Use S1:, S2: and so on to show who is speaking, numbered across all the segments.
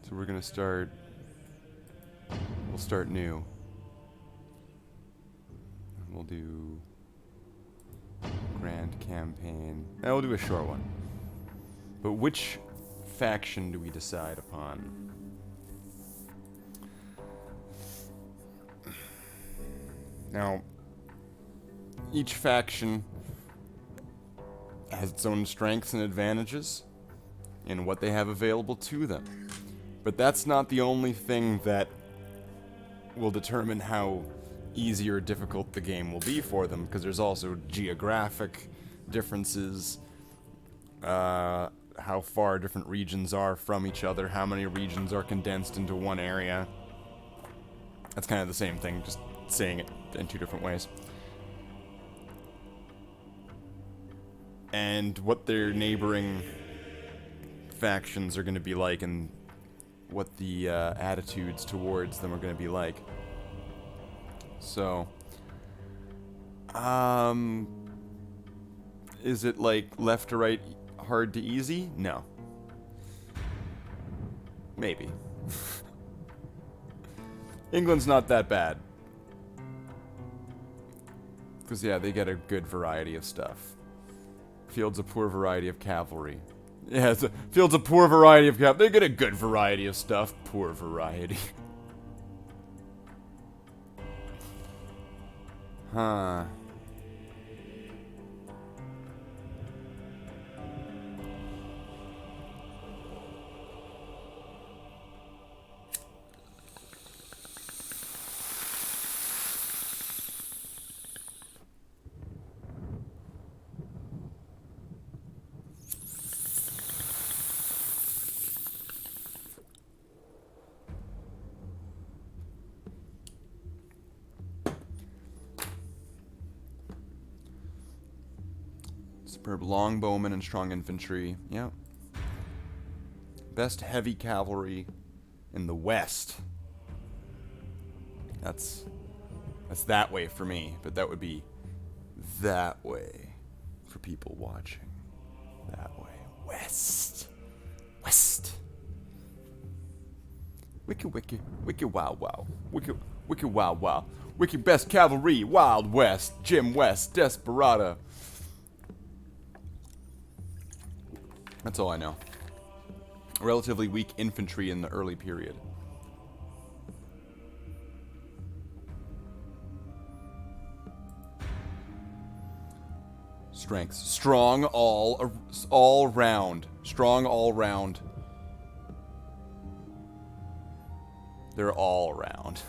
S1: So we're gonna start. We'll start new. We'll do Grand Campaign. And we'll do a short one. But which faction do we decide upon? Now, each faction has its own strengths and advantages in what they have available to them. But that's not the only thing that will determine how easy or difficult the game will be for them, because there's also geographic differences, how far different regions are from each other, how many regions are condensed into one area. That's kind of the same thing, just saying it in two different ways. And what their neighboring factions are going to be like, and what the attitudes towards them are going to be like. So, is it like left to right, hard to easy? No. Maybe. England's not that bad. Because, yeah, they get a good variety of stuff. Fields a poor variety of cavalry. Yeah, fields a poor variety of cavalry. They get a good variety of stuff. Poor variety. Huh. Superb longbowmen and strong infantry. Yep. Best heavy cavalry in the West. That's that way for me, but that would be that way for people watching. That way. West. West. Wiki wiki. Wiki wow wow. Wiki wow wow. Wiki best cavalry. Wild West. Jim West. Desperado. That's all I know. Relatively weak infantry in the early period. Strengths. Strong all round. Strong all round. They're all around.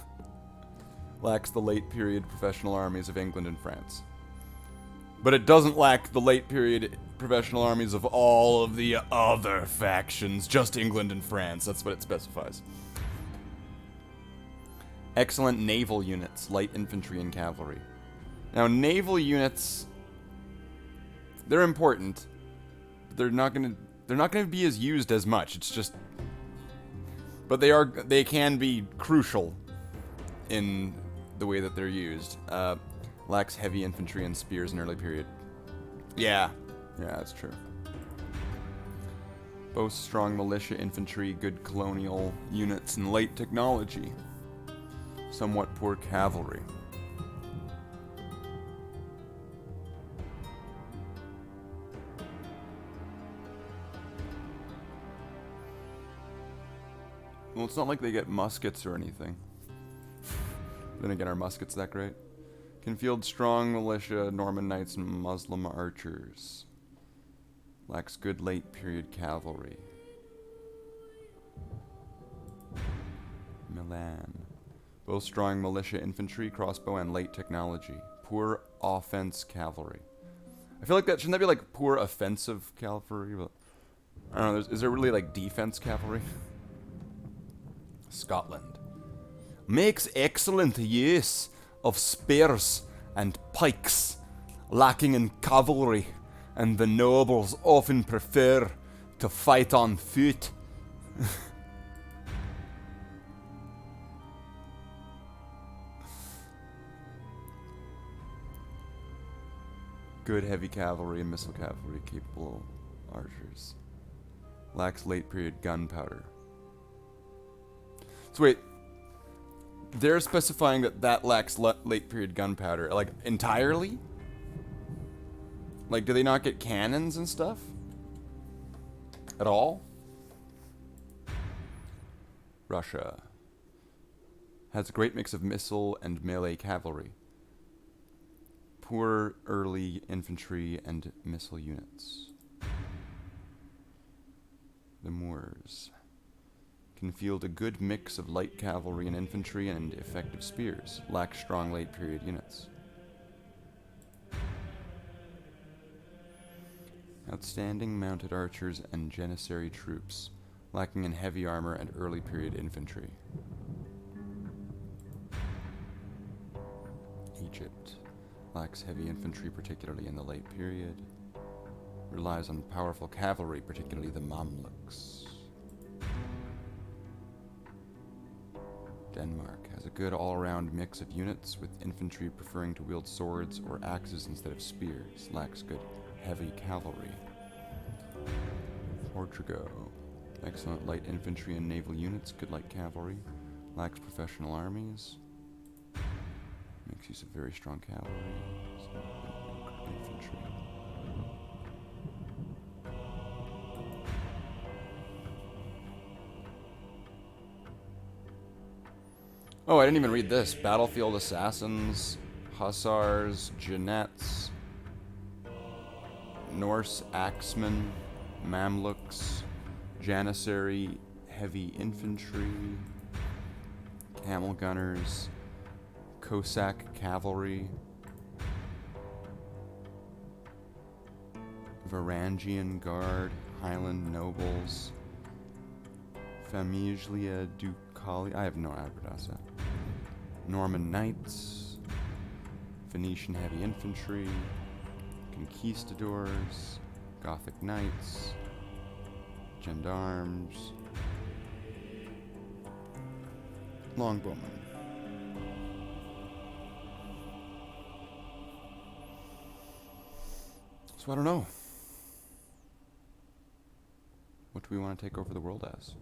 S1: Lacks the late period professional armies of England and France. But it doesn't lack the late period professional armies of all of the other factions, just England and France. That's what it specifies. Excellent naval units, light infantry and cavalry. Now, naval units, they're important, but they're not gonna be as used as much. It's just, but they can be crucial in the way that they're used. Lacks heavy infantry and spears in early period. Yeah, that's true. Boasts strong militia infantry, good colonial units, and late technology. Somewhat poor cavalry. Well, it's not like they get muskets or anything. Then again, are muskets that great? Can field strong militia, Norman knights, and Muslim archers. Lacks good late period cavalry. Milan. Both strong militia infantry, crossbow, and late technology. Poor offense cavalry. I feel like that, shouldn't that be like poor offensive cavalry? But I don't know, is there really like defense cavalry? Scotland. Makes excellent use of spears and pikes, lacking in cavalry, and the nobles often prefer to fight on foot. Good heavy cavalry and missile cavalry, capable archers. Lacks late period gunpowder. So wait, they're specifying that lacks late period gunpowder, like, entirely? Like, do they not get cannons and stuff? At all? Russia has a great mix of missile and melee cavalry. Poor early infantry and missile units. The Moors can field a good mix of light cavalry and infantry and effective spears. Lack strong late period units. Outstanding mounted archers and janissary troops, lacking in heavy armor and early period infantry. Egypt lacks heavy infantry, particularly in the late period. Relies on powerful cavalry, particularly the Mamluks. Denmark has a good all-around mix of units, with infantry preferring to wield swords or axes instead of spears. Lacks good heavy cavalry. Portugal. Excellent light infantry and naval units, good light cavalry. Lacks professional armies. Makes use of very strong cavalry. Infantry. Oh, I didn't even read this. Battlefield assassins, hussars, Jeannettes, Norse axemen, Mamluks, janissary heavy infantry, camel gunners, Cossack cavalry, Varangian guard, Highland nobles, Famiglia Ducali. I have no idea how to pronounce that. Norman knights, Phoenician heavy infantry, conquistadors, Gothic knights, gendarmes, longbowmen. So I don't know. What do we want to take over the world as?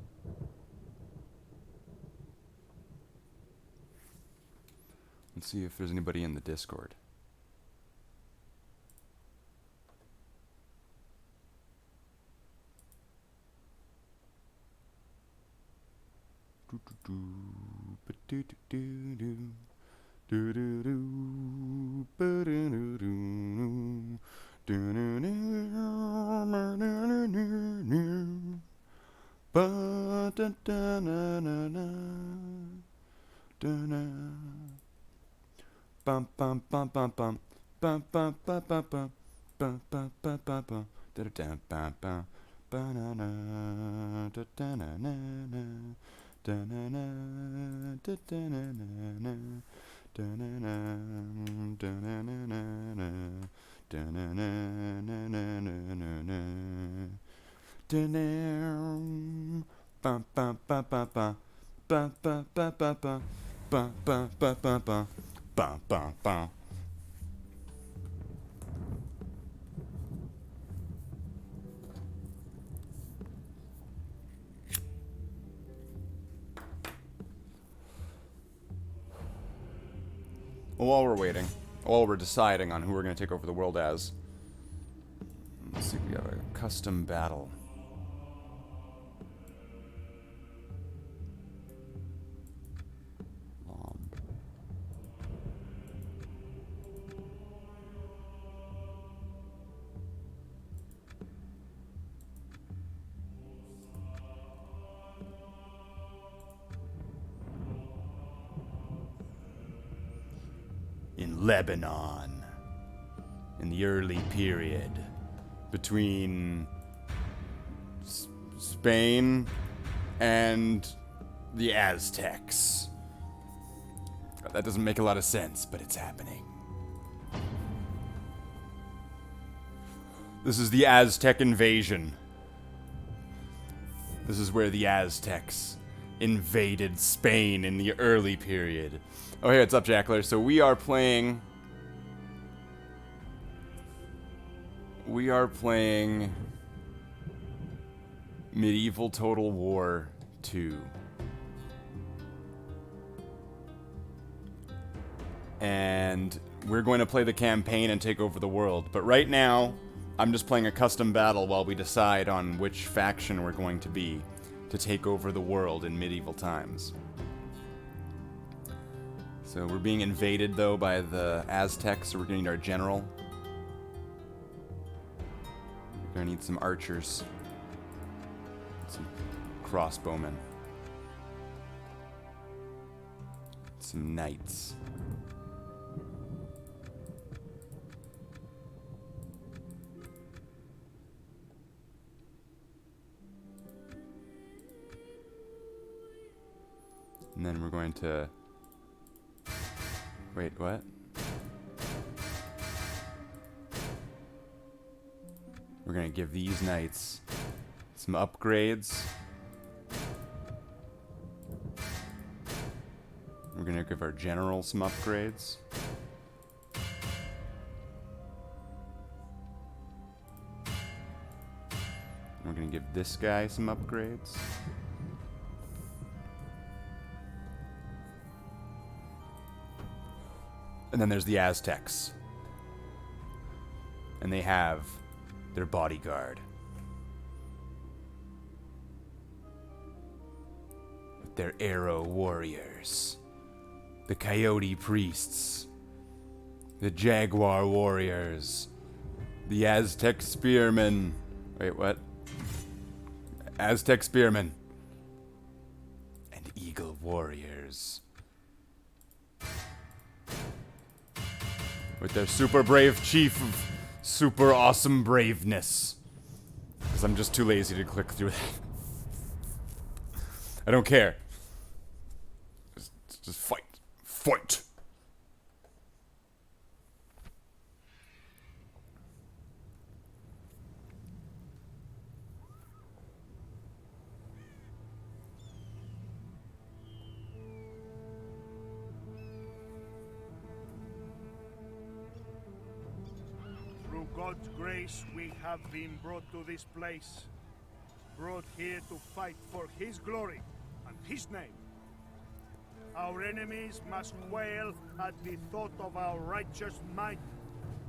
S1: Let's see if there's anybody in the Discord. Bum bum bum bum bum bum bum bum bum bum bum bum bum bum bum da da bum bum banana da da na na na da na na da da na na na da na na da na na na na da na na na na na na da na bum bum bum bum bum bum bum bum bum bum bum bum bum bum bum. Bum, bum, bum. Well, while we're waiting, while we're deciding on who we're going to take over the world as, let's see, we got a custom battle. In Lebanon, in the early period between Spain and the Aztecs. That doesn't make a lot of sense, but it's happening. This is the Aztec invasion. This is where the Aztecs invaded Spain in the early period. Oh, hey, what's up, Jackler? So we are playing Medieval Total War 2. and we're going to play the campaign and take over the world. But right now, I'm just playing a custom battle while we decide on which faction we're going to be to take over the world in medieval times. So we're being invaded, though, by the Aztecs, so we're going to need our general. We're going to need some archers. Some crossbowmen. Some knights. And then we're going to... Wait, what? We're going to give these knights some upgrades. We're going to give our general some upgrades. We're going to give this guy some upgrades. And then there's the Aztecs. And they have their bodyguard. Their arrow warriors. The coyote priests. The jaguar warriors. The Aztec spearmen. Wait, what? Aztec spearmen. And eagle warriors. With their super brave chief of super awesome braveness. Because I'm just too lazy to click through that. I don't care. Just fight. Fight!
S2: Through God's grace, we have been brought to this place. Brought here to fight for His glory and His name. Our enemies must quail at the thought of our righteous might.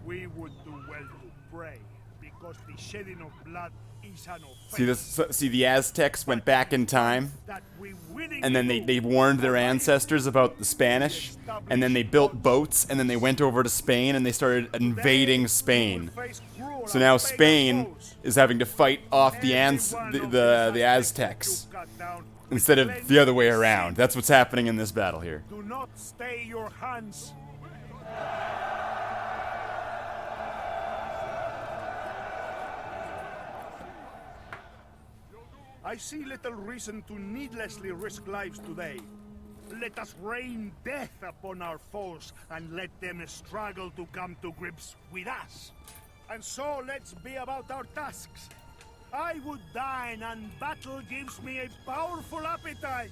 S2: We would do well to pray, because the shedding of blood is an offense.
S1: See, the Aztecs went back in time, and then they warned their ancestors about the Spanish, and then they built boats, and then they went over to Spain, and they started invading Spain. So now Spain is having to fight off the Aztecs instead of the other way around. That's what's happening in this battle here.
S2: Do not stay your hands. I see little reason to needlessly risk lives today. Let us rain death upon our foes and let them struggle to come to grips with us. And so let's be about our tasks. I would dine, and battle gives me a powerful appetite.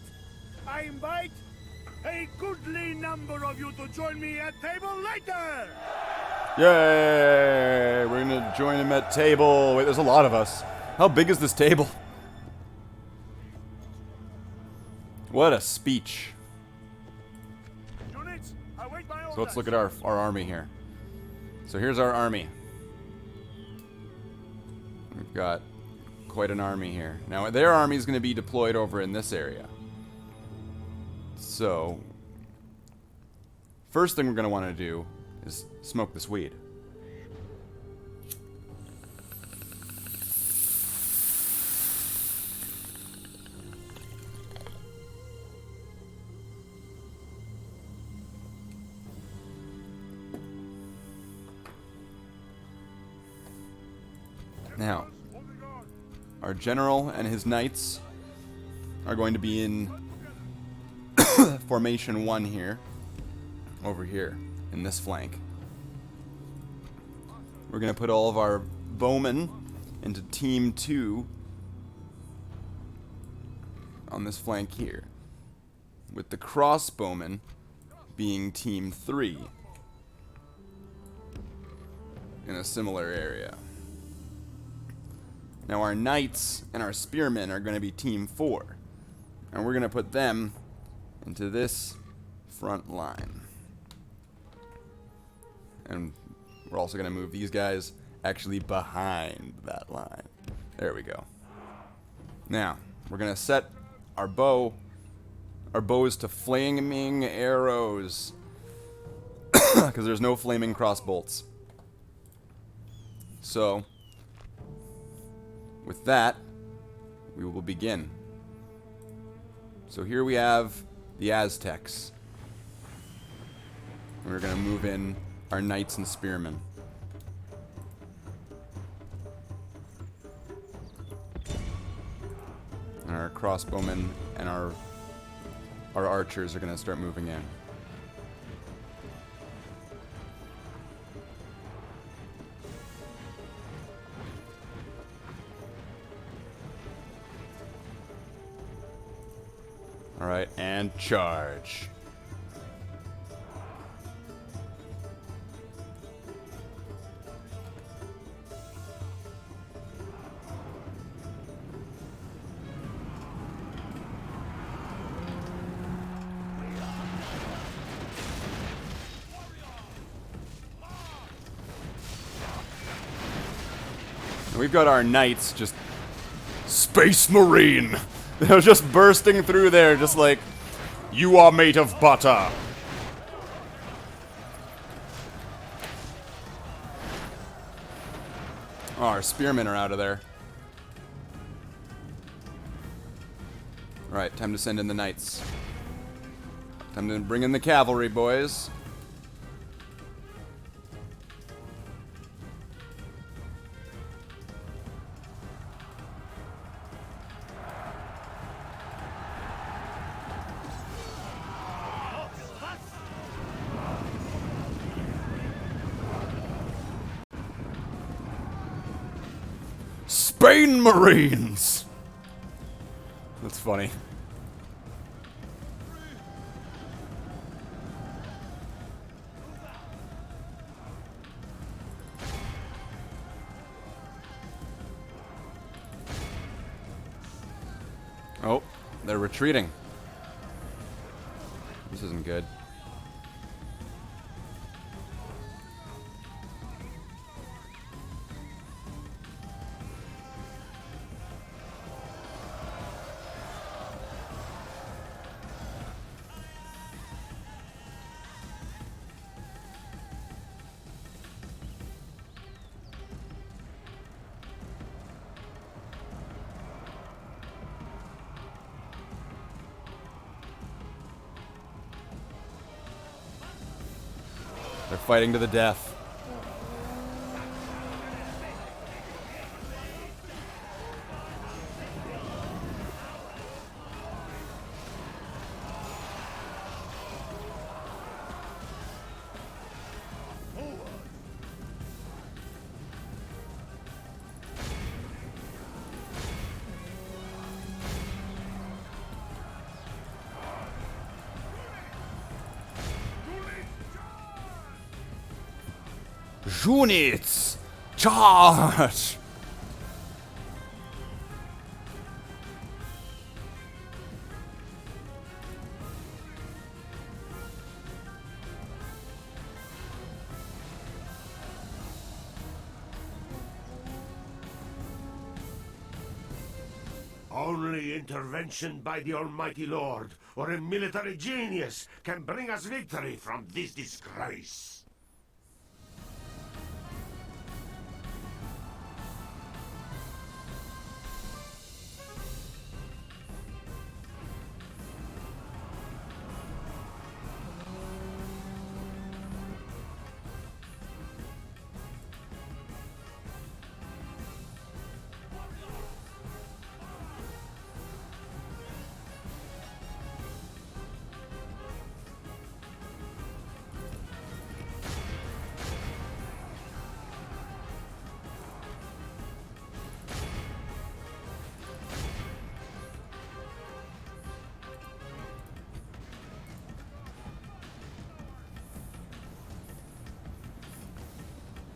S2: I invite a goodly number of you to join me at table later!
S1: Yay! We're gonna join him at table. Wait, there's a lot of us. How big is this table? What a speech.
S2: Units, await my orders.
S1: So let's look at our army here. So here's our army. We've got quite an army here. Now their army is going to be deployed over in this area. So first thing we're going to want to do is smoke this weed. Now, our general and his knights are going to be in formation 1 here, over here, in this flank. We're going to put all of our bowmen into team 2 on this flank here, with the crossbowmen being team 3 in a similar area. Now our knights and our spearmen are going to be team 4. And we're going to put them into this front line. And we're also going to move these guys actually behind that line. There we go. Now, we're going to set our bows to flaming arrows. Because there's no flaming crossbolts. So, with that, we will begin. So here we have the Aztecs. And we're going to move in our knights and spearmen. And our crossbowmen and our archers are going to start moving in. Alright, and charge. And we've got our knights just... Space Marine! They're just bursting through there, just like, you are made of butter. Oh, our spearmen are out of there. Alright, time to send in the knights. Time to bring in the cavalry, boys. Spain Marines! That's funny. Oh, they're retreating. This isn't good. They're fighting to the death. Units! Charge!
S3: Only intervention by the Almighty Lord or a military genius can bring us victory from this disgrace.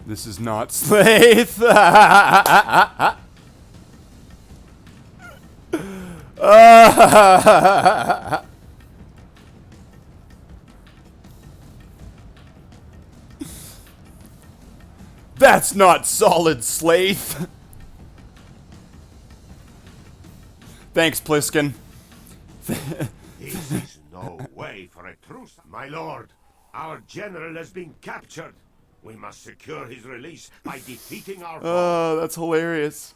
S1: This is not Slathe. That's not solid, Slathe. Thanks, Pliskin.
S3: This is no way for a truce, my lord. Our general has been captured. We must secure his release by defeating our foe.
S1: Oh, that's hilarious.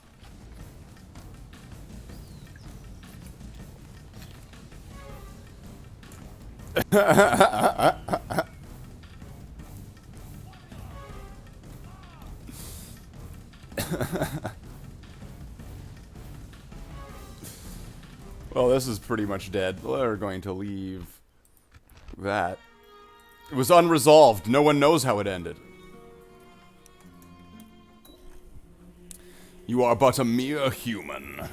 S1: Well, this is pretty much dead. We're going to leave that. It was unresolved. No one knows how it ended. You are but a mere human.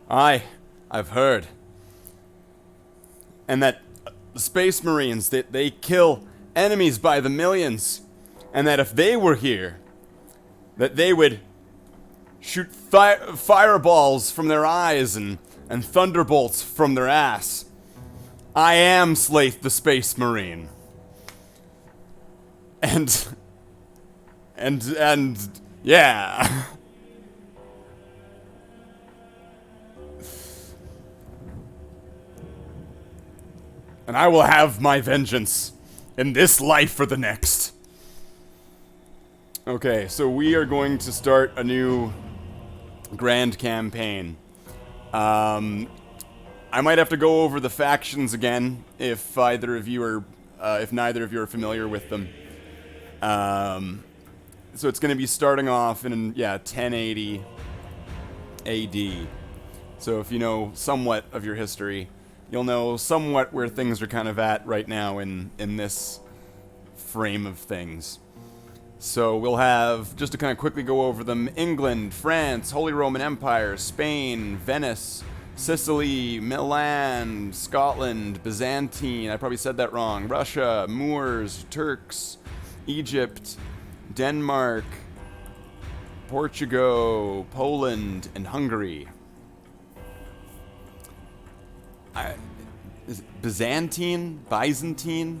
S1: I've heard. And that the Space Marines, they kill enemies by the millions. And that if they were here, that they would shoot fireballs from their eyes and thunderbolts from their ass. I am Slathe the Space Marine. And yeah. And I will have my vengeance in this life or the next. Okay, so we are going to start a new grand campaign. I might have to go over the factions again if either of you are, if neither of you are familiar with them. So it's going to be starting off in 1080 AD. So if you know somewhat of your history, you'll know somewhat where things are kind of at right now in this frame of things. So we'll have, just to kind of quickly go over them, England, France, Holy Roman Empire, Spain, Venice, Sicily, Milan, Scotland, Byzantine, I probably said that wrong, Russia, Moors, Turks, Egypt, Denmark, Portugal, Poland, and Hungary. Is it Byzantine? Byzantine?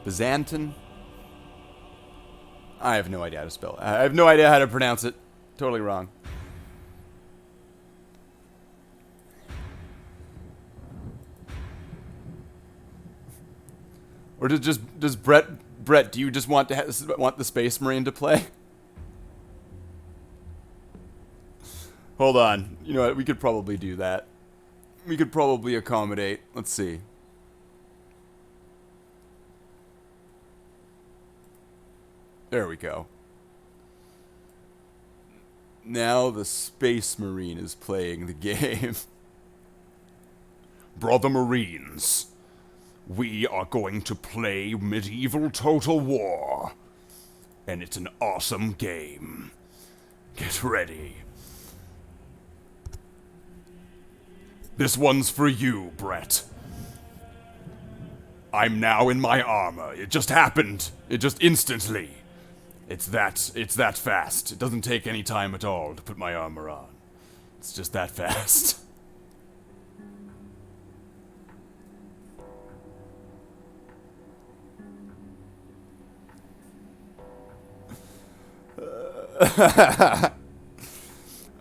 S1: Byzantin? I have no idea how to spell it. I have no idea how to pronounce it. Totally wrong. Or does Brett, do you just want the Space Marine to play? Hold on. You know what? We could probably do that. We could probably accommodate. Let's see. There we go. Now the Space Marine is playing the game. Brother Marines, we are going to play Medieval Total War. And it's an awesome game. Get ready. This one's for you, Brett. I'm now in my armor. It just happened. It just instantly. It's that fast. It doesn't take any time at all to put my armor on. It's just that fast.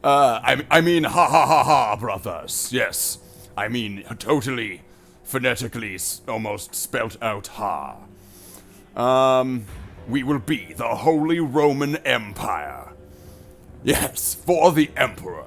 S1: I mean, ha ha ha ha, brothers. Yes. I mean, totally, phonetically, almost spelt out ha. We will be the Holy Roman Empire. Yes, for the Emperor.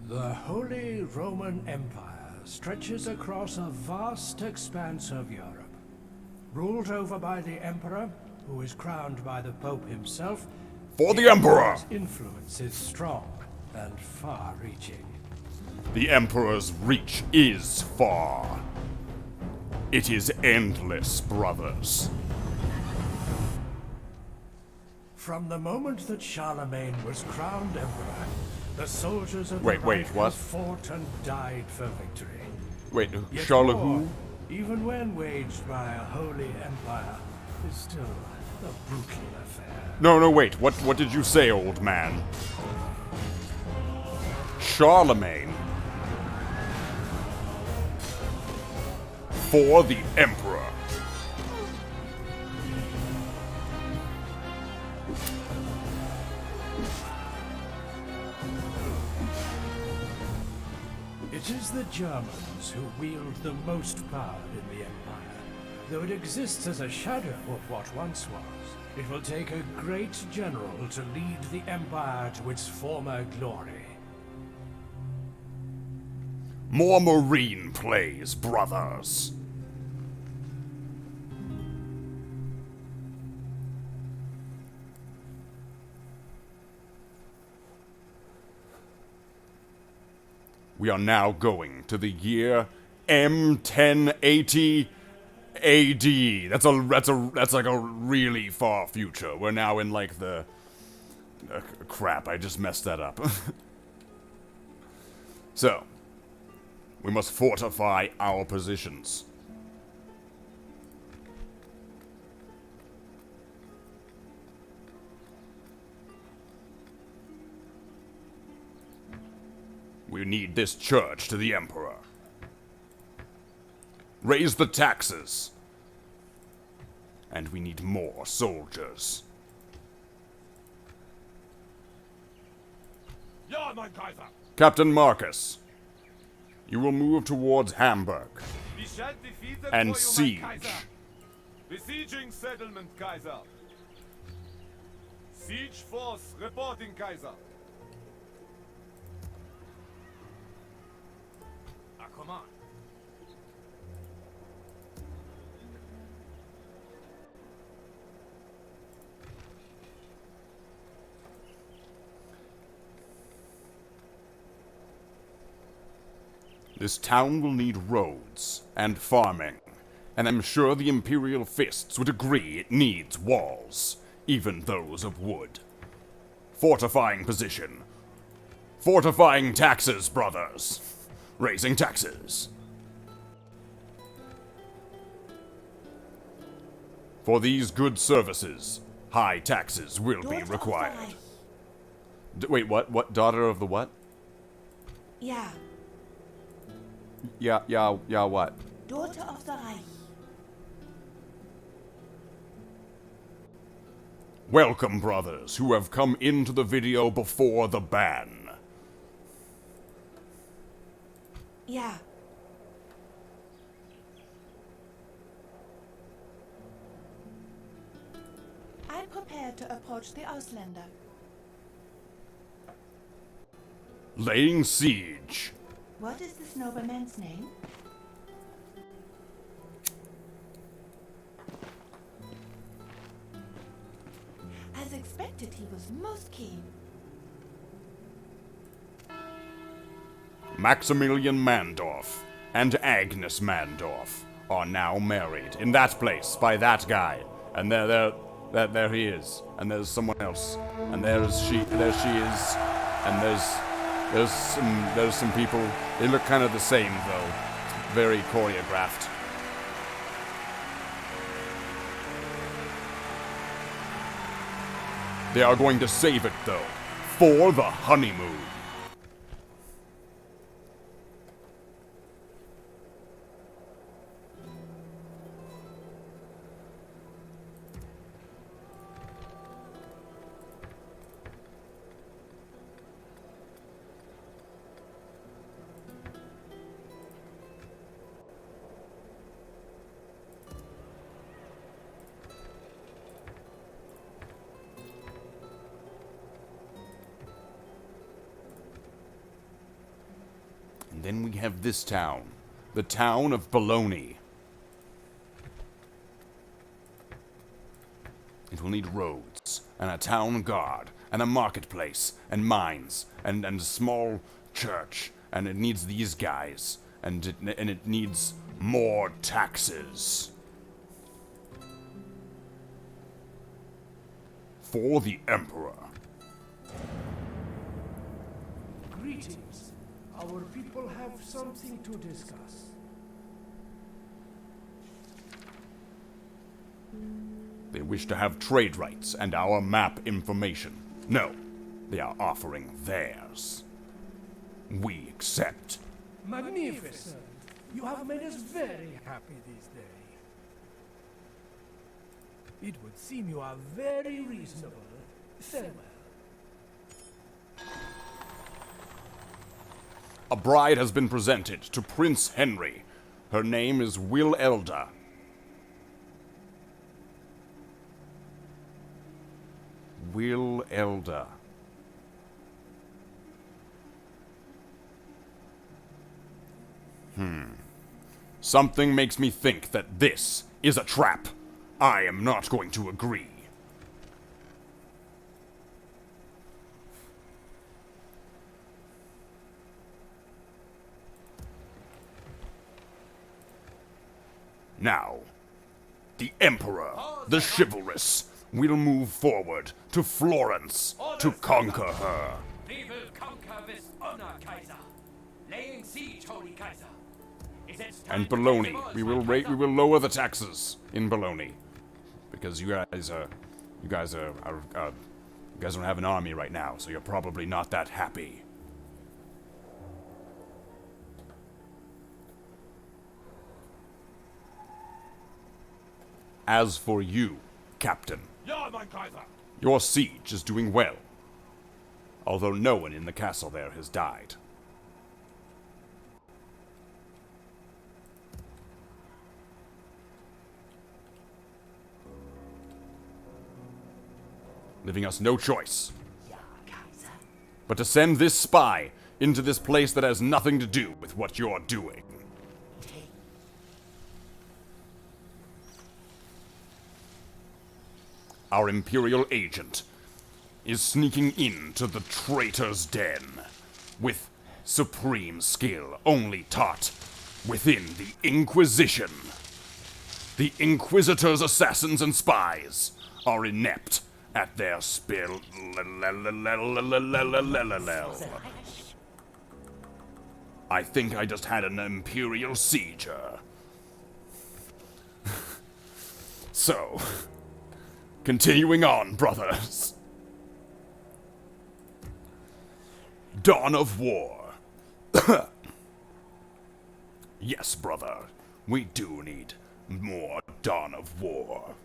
S4: The Holy Roman Empire stretches across a vast expanse of Europe. Ruled over by the Emperor, who is crowned by the Pope himself.
S1: For the Emperor!
S4: His influence is strong and far-reaching.
S1: The Emperor's reach is far. It is endless, brothers.
S4: From the moment that Charlemagne was crowned Emperor, the soldiers of the
S1: Wait,
S4: Reich
S1: what?
S4: have fought and died for victory.
S1: Wait,
S4: Yet
S1: Charlotte
S4: war
S1: who?
S4: even when waged by a holy empire, is still a brutal affair.
S1: No, wait. What did you say, old man? Charlemagne. For the Emperor.
S4: It is the Germans who wield the most power in the Empire. Though it exists as a shadow of what once was, it will take a great general to lead the Empire to its former glory.
S1: More marine plays, brothers. We are now going to the year M1080 AD. That's like a really far future. We're now in like the crap, I just messed that up. So, we must fortify our positions. We need this church to the Emperor. Raise the taxes. And we need more soldiers.
S3: Ja, mein Kaiser!
S1: Captain Marcus, you will move towards Hamburg
S5: We shall defeat them
S1: and
S5: for you,
S1: siege.
S5: my Kaiser. Besieging settlement, Kaiser. Siege force reporting, Kaiser. Ah, come on.
S1: This town will need roads and farming, and I'm sure the Imperial Fists would agree it needs walls, even those of wood. Fortifying position. Fortifying taxes, brothers. Raising taxes. For these good services, high taxes will be required. Wait, what? What? Daughter of the what?
S6: Yeah,
S1: Yeah, what?
S6: daughter of the Reich.
S1: Welcome, brothers, who have come into the video before the ban.
S6: Yeah, I'm prepared to approach the Ausländer.
S1: Laying siege.
S6: What is this nobleman's name? As expected, he was most keen.
S1: Maximilian Mandorf and Agnes Mandorf are now married in that place by that guy. And there he is. And there's someone else. And there she is. And there's some people. They look kind of the same though. Very choreographed. They are going to save it though. For the honeymoon. And then we have this town. The town of Bologna. It will need roads, and a town guard, and a marketplace, and mines, and a small church, and it needs these guys, and it needs more taxes. For the Emperor.
S4: Greetings. Our people have something to discuss.
S1: They wish to have trade rights and our map information. No, they are offering theirs. We accept.
S4: Magnificent. You have made us very happy this day. It would seem you are very reasonable. Farewell.
S1: A bride has been presented to Prince Henry. Her name is Will Elda. Will Elda. Something makes me think that this is a trap. I am not going to agree. Now, the Emperor, the chivalrous, will move forward to Florence to conquer her.
S7: We will conquer with honor, Kaiser. Laying siege, Holy Kaiser.
S1: And Bologna, we will lower the taxes in Bologna, because you guys don't have an army right now, so you're probably not that happy. As for you, Captain,
S5: Ja, mein Kaiser.
S1: your siege is doing well, although no one in the castle there has died. Leaving us no choice but to send this spy into this place that has nothing to do with what you're doing. Our Imperial agent is sneaking into the traitor's den with supreme skill only taught within the Inquisition. The Inquisitor's assassins and spies are inept at their spill. I think I just had an Imperial sieger. So, continuing on, brothers. Dawn of War. Yes, brother. We do need more Dawn of War.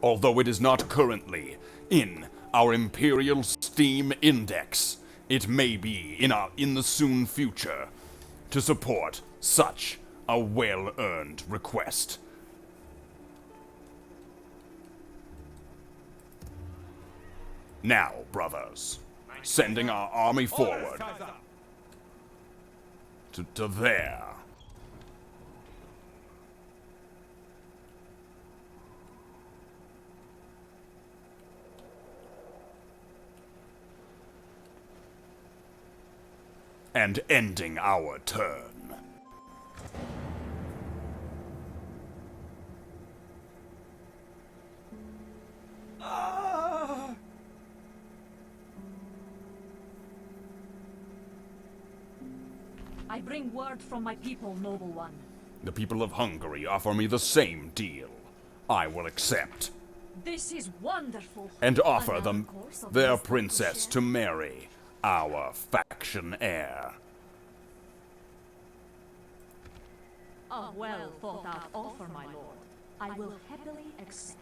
S1: Although it is not currently in our Imperial Steam Index, it may be in the soon future to support such a well-earned request. Now, brothers, sending our army forward to there. And ending our turn.
S8: I bring word from my people, noble one.
S1: The people of Hungary offer me the same deal. I will accept.
S8: This is wonderful.
S1: And offer them
S8: Another course of
S1: their
S8: wisdom to
S1: princess
S8: share.
S1: to marry our faction heir.
S8: A well thought out offer, my lord. I will happily accept.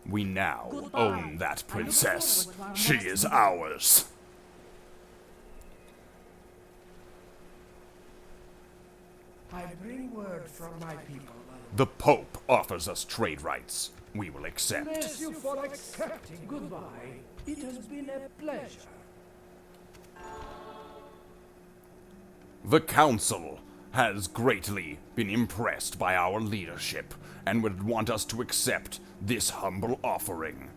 S1: We now
S8: Goodbye.
S1: own that
S8: I look
S1: princess.
S8: forward to our
S1: She
S8: next
S1: is
S8: meeting.
S1: ours.
S4: I bring word from my people.
S1: The Pope offers us trade rights. We will accept.
S4: Bless you for accepting. Goodbye. It has been a pleasure.
S1: The Council has greatly been impressed by our leadership and would want us to accept this humble offering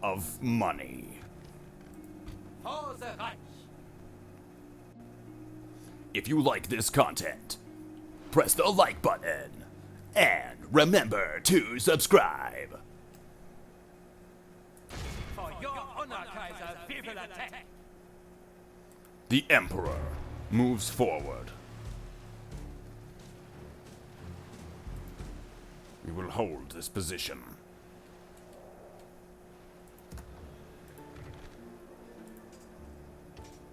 S1: of money.
S7: For the Reich.
S1: If you like this content, press the like button and remember to subscribe.
S7: For your honor, Kaiser, we naval attack.
S1: The Emperor moves forward. We will hold this position.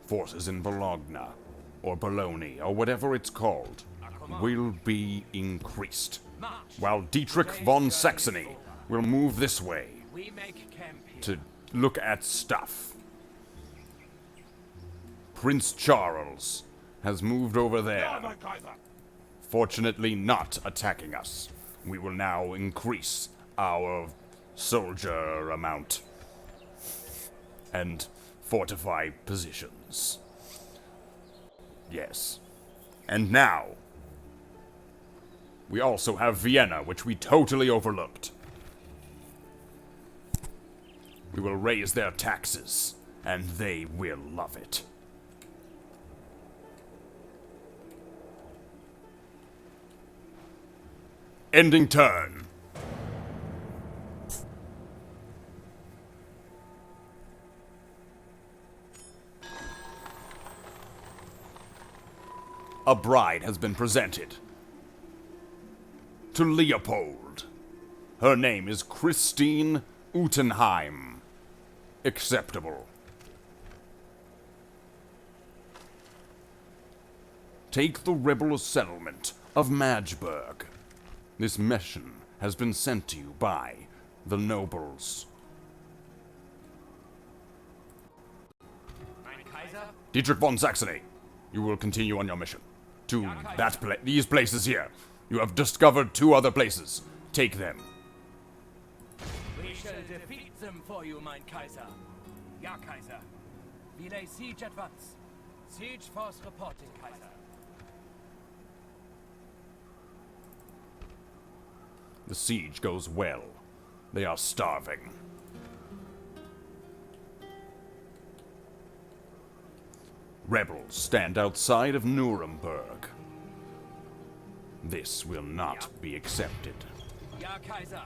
S1: Forces in Bologna, or Bologna, or whatever it's called, will be increased, while Dietrich von Saxony will move this way
S7: We make camp here.
S1: to look at stuff. Prince Charles has moved over there, fortunately not attacking us. We will now increase our soldier amount and fortify positions. Yes. And now, we also have Vienna, which we totally overlooked. We will raise their taxes, and they will love it. Ending turn. A bride has been presented to Leopold. Her name is Christine Utenheim. Acceptable. Take the rebel settlement of Magdeburg. This mission has been sent to you by the nobles.
S7: Mein Kaiser?
S1: Dietrich von Saxony, you will continue on your mission. To these places here. You have discovered 2 other places. Take them.
S7: We shall defeat them for you, mein Kaiser. Ja, Kaiser. We lay siege at once. Siege force reporting, Kaiser.
S1: The siege goes well. They are starving. Rebels stand outside of Nuremberg. This will not be accepted.
S7: Ja, Kaiser.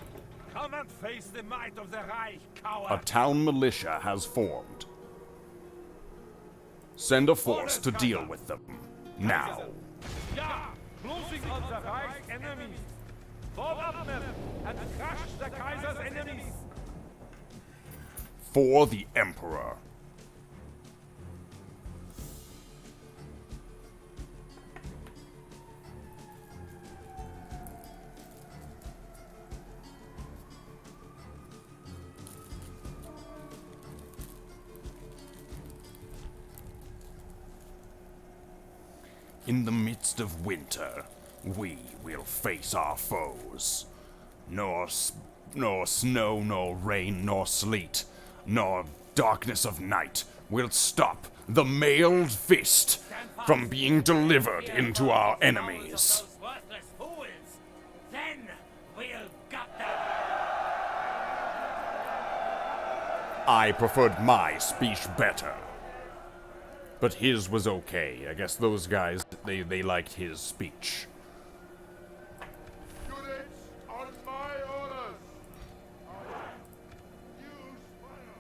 S5: Come and face the might of the Reich,
S1: A
S5: coward!
S1: town militia has formed. Send a force to deal with them. Now.
S5: Ja! Closing on the Reich's enemies! Form up, men, and crush the Kaiser's enemies!
S1: For the Emperor. In the midst of winter, we will face our foes. Nor snow, nor rain, nor sleet, nor darkness of night will stop the mailed fist from being delivered into our enemies.
S7: Those worthless fools! Then we'll gut them!
S1: I preferred my speech better. But his was okay. I guess those guys, they liked his speech.
S5: Units on my orders! Use fire!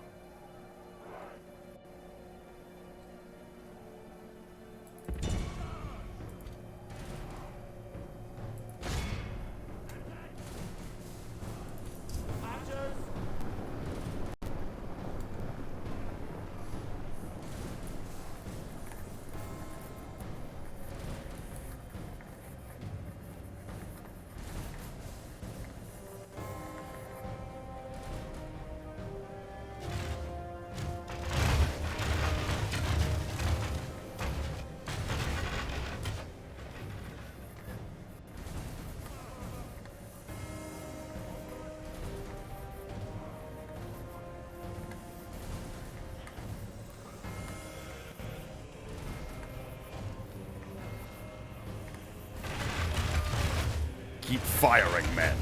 S1: Keep firing, men.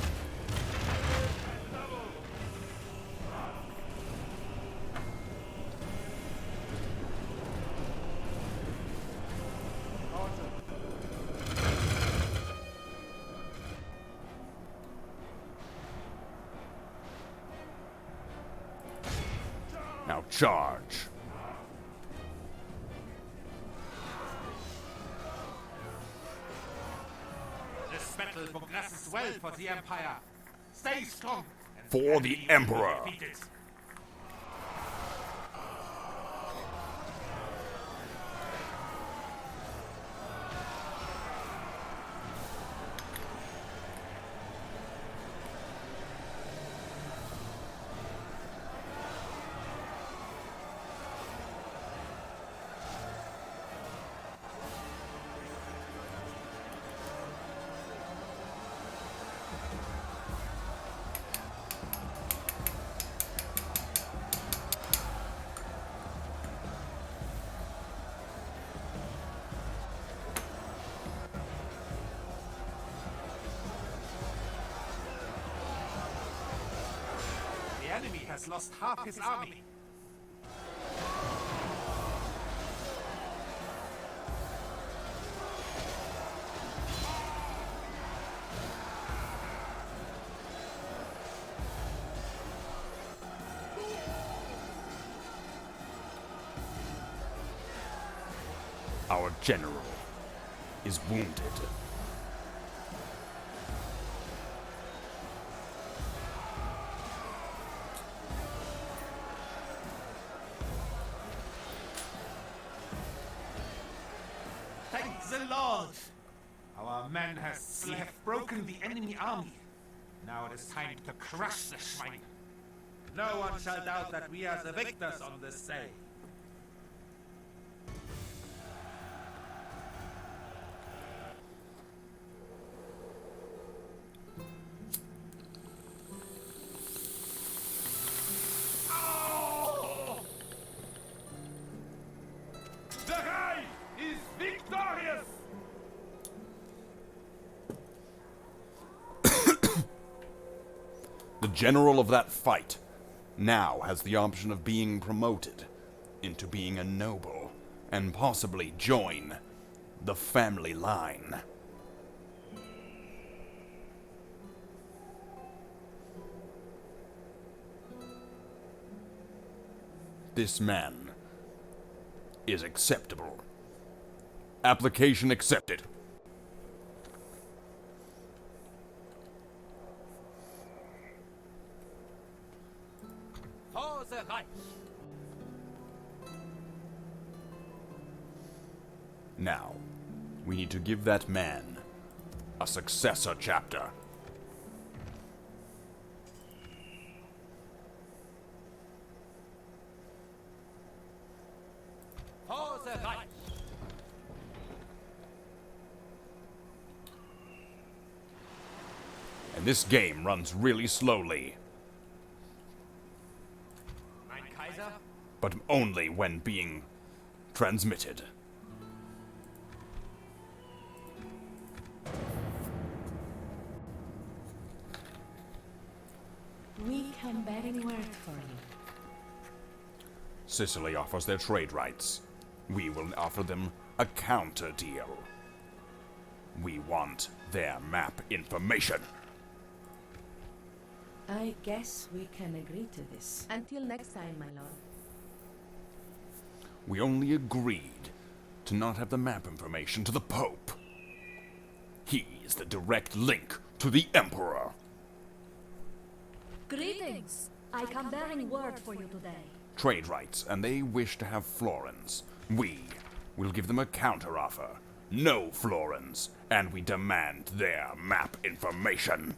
S1: Now charge.
S9: battle progresses well for the Empire. Stay strong. and
S1: For the
S9: enemy will be
S1: Emperor.
S9: defeated. The enemy has lost half his army.
S1: Our general is wounded.
S9: Thank the Lord! Our men have broken the enemy army. Now it is time to crush the swine. No one shall doubt that we are the victors on this day.
S5: The Reich is victorious!
S1: The general of that fight now has the option of being promoted into being a noble and possibly join the family line. This man is acceptable. Application accepted.
S7: For the Reich.
S1: Now, we need to give that man a successor chapter.
S7: For the Reich.
S1: And this game runs really slowly,
S7: Mein Kaiser.
S1: but only when being transmitted.
S6: We can bear any word for you.
S1: Sicily offers their trade rights. We will offer them a counter deal. We want their map information.
S6: I guess we can agree to this. Until next time, my lord.
S1: We only agreed to not have the map information to the Pope. He is the direct link to the Emperor.
S8: Greetings! I come bearing word for you today.
S1: Trade rights, and they wish to have florins. We will give them a counteroffer. No florins, and we demand their map information.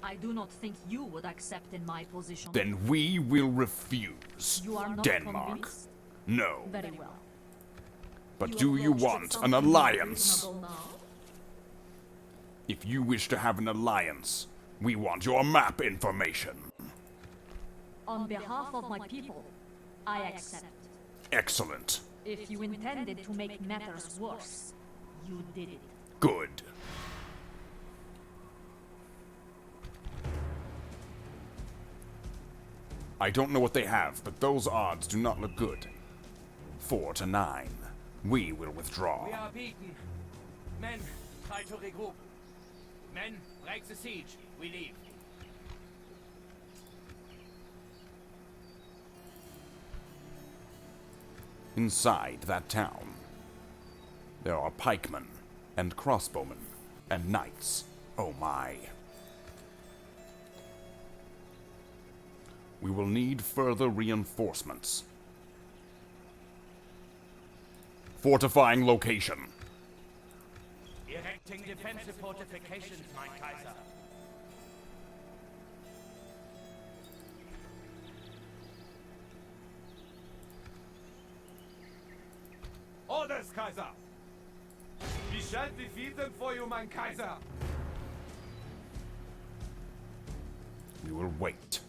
S8: I do not think you would accept in my position.
S1: Then we will refuse.
S8: You are not
S1: Denmark.
S8: convinced?
S1: No.
S8: Very well.
S1: But do you
S8: approached it
S1: want an
S8: something more
S1: alliance?
S8: reasonable now?
S1: If you wish to have an alliance, we want your map information.
S8: On behalf of my people, I accept.
S1: Excellent.
S8: If you intended to make matters worse, you did it.
S1: Good. I don't know what they have, but those odds do not look good. 4-9. We will withdraw.
S7: We are beaten. Men, try to regroup. Men, break the siege. We leave.
S1: Inside that town, there are pikemen and crossbowmen and knights. Oh my. We will need further reinforcements. Fortifying location.
S7: Erecting defensive fortifications, mein Kaiser.
S5: Orders, Kaiser! We shall defeat them for you, mein Kaiser!
S1: We will wait.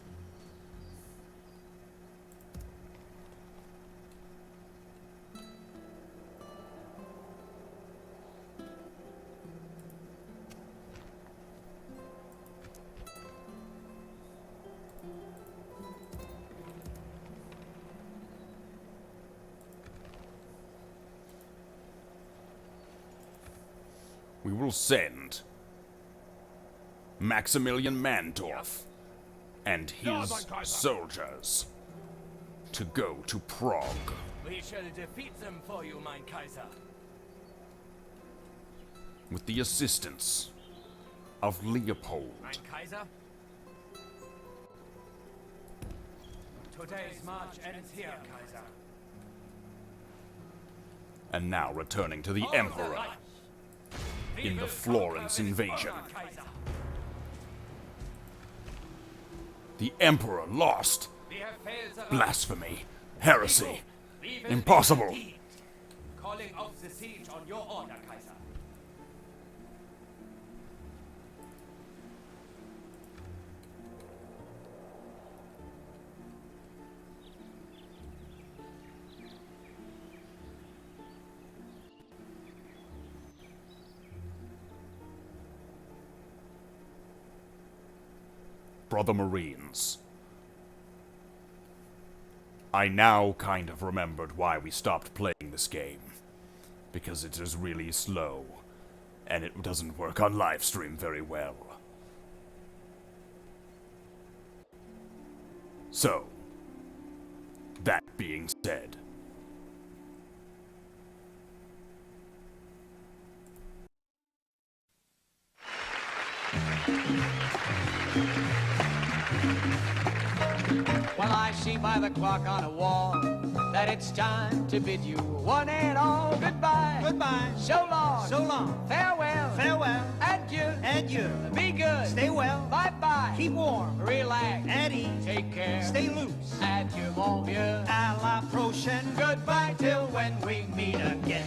S1: We will send Maximilian Mandorf and his soldiers to go to Prague.
S7: We shall defeat them for you, mein Kaiser.
S1: With the assistance of Leopold.
S7: Mein Kaiser? Today's march ends here, Kaiser.
S1: And now returning to the Emperor in the Florence invasion. The Emperor lost. Blasphemy. Heresy. Impossible.
S7: Calling off the siege on your order, Kaiser.
S1: Brother Marines. I now kind of remembered why we stopped playing this game. Because it is really slow, and it doesn't work on live stream very well. So, that being said,
S10: well, I see by the clock on a wall that it's time to bid you one and all goodbye.
S11: Goodbye.
S10: So long.
S11: So long.
S10: Farewell.
S11: Farewell.
S10: Adieu.
S11: Adieu.
S10: Be good.
S11: Stay well.
S10: Bye-bye.
S11: Keep warm.
S10: Relax.
S11: At ease.
S10: Take care.
S11: Stay loose.
S10: Adieu, mon vieux.
S11: À la prochaine.
S10: Goodbye till when we meet again.